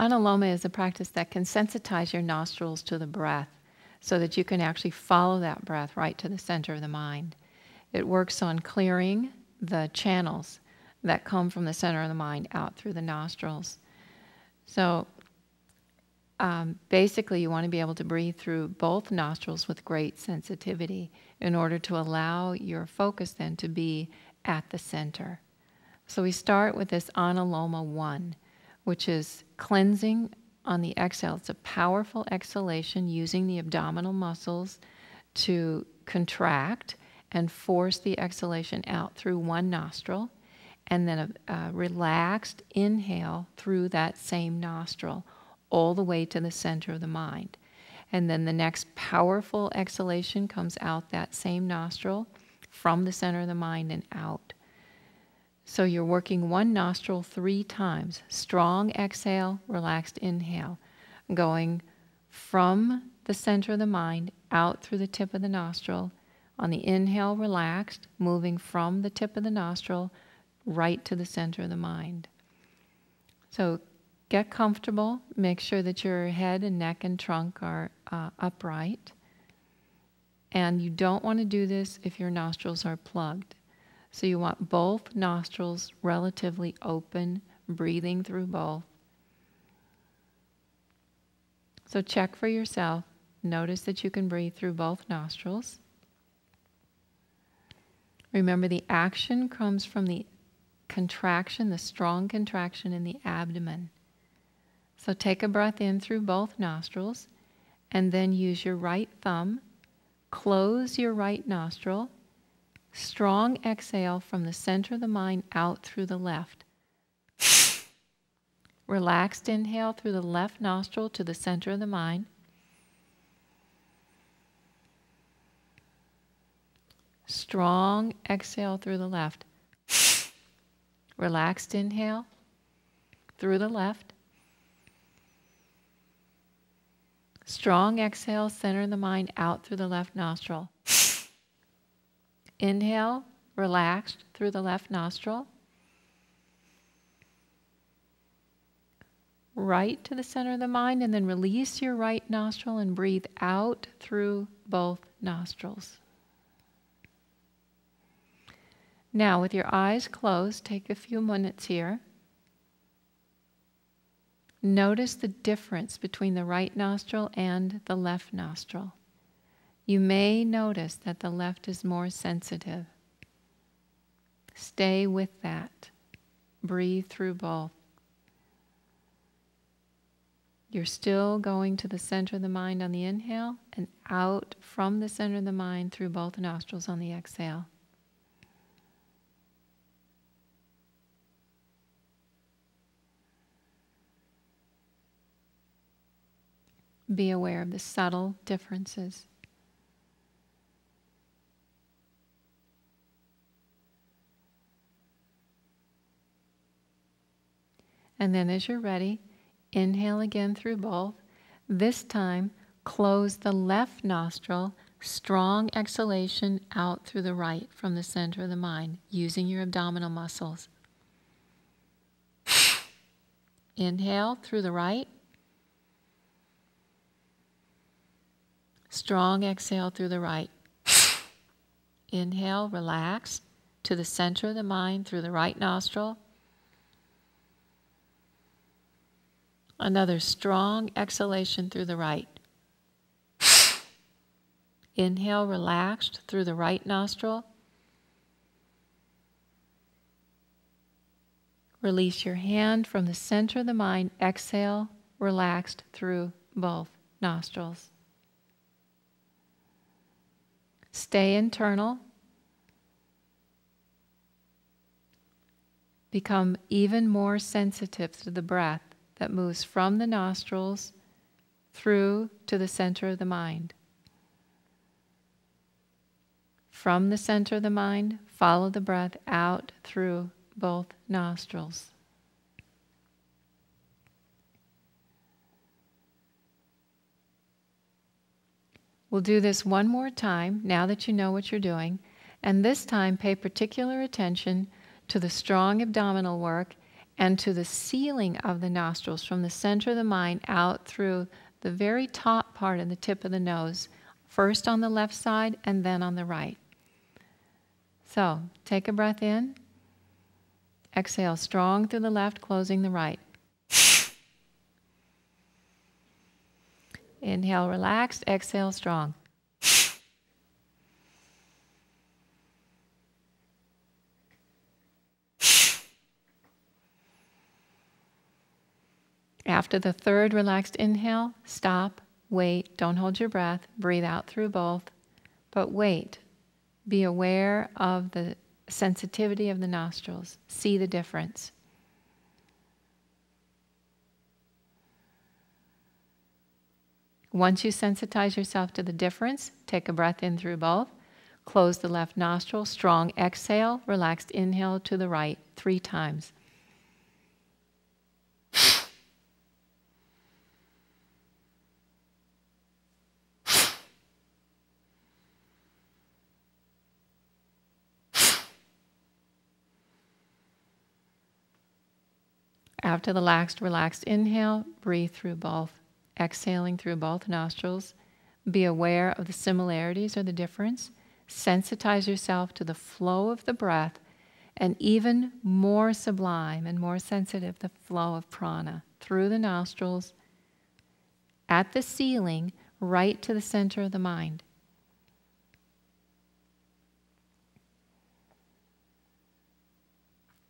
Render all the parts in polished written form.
Anuloma is a practice that can sensitize your nostrils to the breath so that you can actually follow that breath right to the center of the mind. It works on clearing the channels that come from the center of the mind out through the nostrils. So basically you want to be able to breathe through both nostrils with great sensitivity in order to allow your focus then to be at the center. So we start with this Anuloma 1, which is cleansing on the exhale. It's a powerful exhalation using the abdominal muscles to contract and force the exhalation out through one nostril, and then a relaxed inhale through that same nostril all the way to the center of the mind. And then the next powerful exhalation comes out that same nostril from the center of the mind and out. So you're working one nostril 3 times. Strong exhale, relaxed inhale. Going from the center of the mind out through the tip of the nostril. On the inhale, relaxed, moving from the tip of the nostril right to the center of the mind. So get comfortable. Make sure that your head and neck and trunk are upright. And you don't want to do this if your nostrils are plugged. So you want both nostrils relatively open, breathing through both. So check for yourself. Notice that you can breathe through both nostrils. Remember, the action comes from the contraction, the strong contraction in the abdomen. So take a breath in through both nostrils, and then use your right thumb, close your right nostril, strong exhale from the center of the mind out through the left. Relaxed inhale through the left nostril to the center of the mind. Strong exhale through the left. Relaxed inhale through the left. Strong exhale, center of the mind out through the left nostril. Inhale, relaxed through the left nostril. Right to the center of the mind, and then release your right nostril and breathe out through both nostrils. Now, with your eyes closed, take a few minutes here. Notice the difference between the right nostril and the left nostril. You may notice that the left is more sensitive. Stay with that. Breathe through both. You're still going to the center of the mind on the inhale and out from the center of the mind through both nostrils on the exhale. Be aware of the subtle differences. And then as you're ready, inhale again through both. This time, close the left nostril, strong exhalation out through the right from the center of the mind, using your abdominal muscles. Inhale through the right. Strong exhale through the right. Inhale, relax to the center of the mind through the right nostril. Another strong exhalation through the right. Inhale, relaxed through the right nostril. Release your hand from the center of the mind. Exhale, relaxed through both nostrils. Stay internal. Become even more sensitive to the breath that moves from the nostrils through to the center of the mind. From the center of the mind, follow the breath out through both nostrils. We'll do this one more time now that you know what you're doing, and this time pay particular attention to the strong abdominal work and to the ceiling of the nostrils, from the center of the mind out through the very top part of the tip of the nose, first on the left side and then on the right. So take a breath in. Exhale strong through the left, closing the right. Inhale, relaxed. Exhale, strong. After the third relaxed inhale, stop, wait, don't hold your breath, breathe out through both, but wait. Be aware of the sensitivity of the nostrils. See the difference. Once you sensitize yourself to the difference, take a breath in through both. Close the left nostril, strong exhale, relaxed inhale to the right 3 times. After the last relaxed inhale, breathe through both, exhaling through both nostrils. Be aware of the similarities or the difference. Sensitize yourself to the flow of the breath, and even more sublime and more sensitive, the flow of prana through the nostrils, at the ceiling, right to the center of the mind.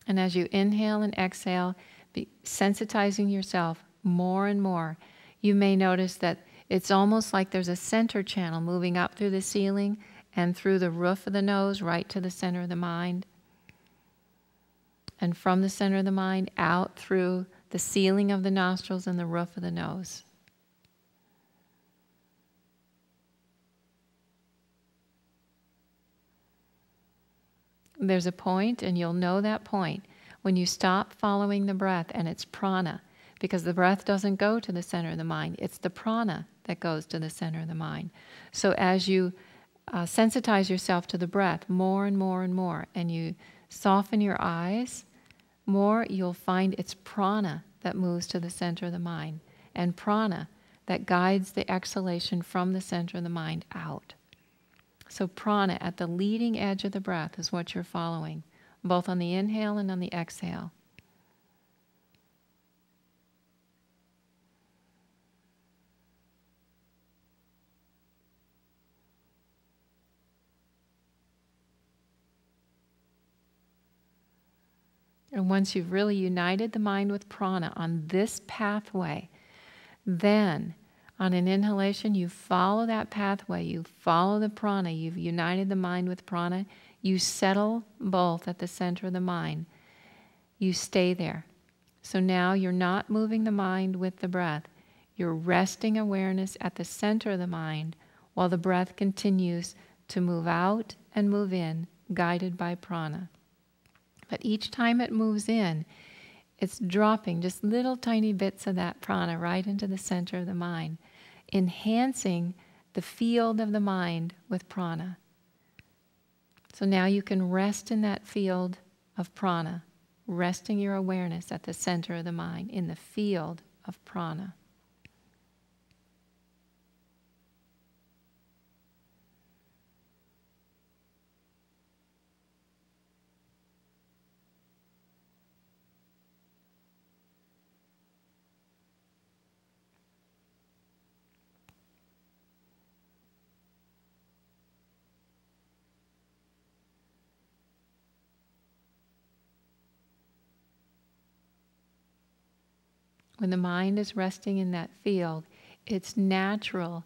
And as you inhale and exhale, be sensitizing yourself more and more, you may notice that it's almost like there's a center channel moving up through the ceiling and through the roof of the nose right to the center of the mind. And from the center of the mind out through the ceiling of the nostrils and the roof of the nose. There's a point, and you'll know that point, when you stop following the breath and it's prana, because the breath doesn't go to the center of the mind. It's the prana that goes to the center of the mind. So as you sensitize yourself to the breath more and more and more, and you soften your eyes more, you'll find it's prana that moves to the center of the mind, and prana that guides the exhalation from the center of the mind out. So prana at the leading edge of the breath is what you're following, both on the inhale and on the exhale. And once you've really united the mind with prana on this pathway, then on an inhalation, you follow that pathway, you follow the prana, you've united the mind with prana, you settle both at the center of the mind. You stay there. So now you're not moving the mind with the breath. You're resting awareness at the center of the mind while the breath continues to move out and move in, guided by prana. But each time it moves in, it's dropping just little tiny bits of that prana right into the center of the mind, enhancing the field of the mind with prana. So now you can rest in that field of prana, resting your awareness at the center of the mind, in the field of prana. When the mind is resting in that field, it's natural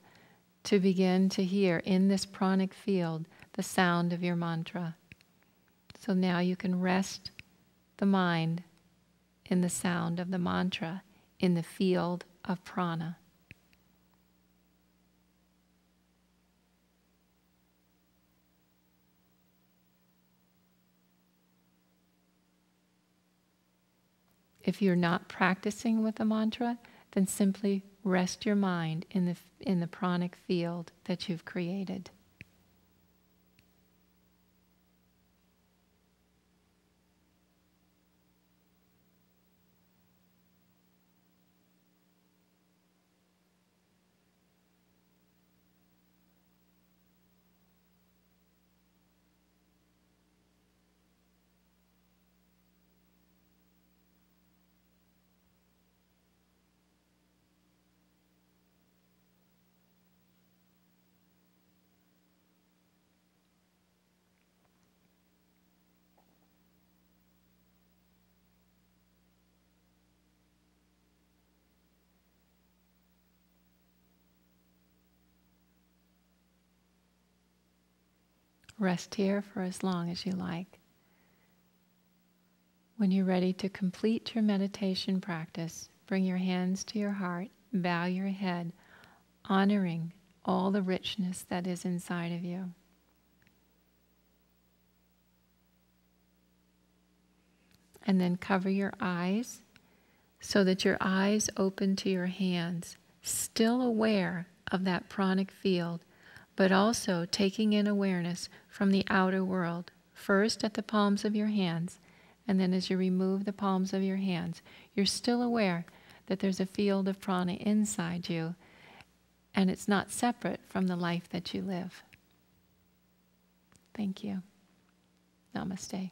to begin to hear in this pranic field the sound of your mantra. So now you can rest the mind in the sound of the mantra, in the field of prana. If you're not practicing with a mantra, then simply rest your mind in the pranic field that you've created. Rest here for as long as you like. When you're ready to complete your meditation practice, bring your hands to your heart, bow your head, honoring all the richness that is inside of you. And then cover your eyes so that your eyes open to your hands, still aware of that pranic field, but also taking in awareness from the outer world, first at the palms of your hands, and then as you remove the palms of your hands, you're still aware that there's a field of prana inside you, and it's not separate from the life that you live. Thank you. Namaste.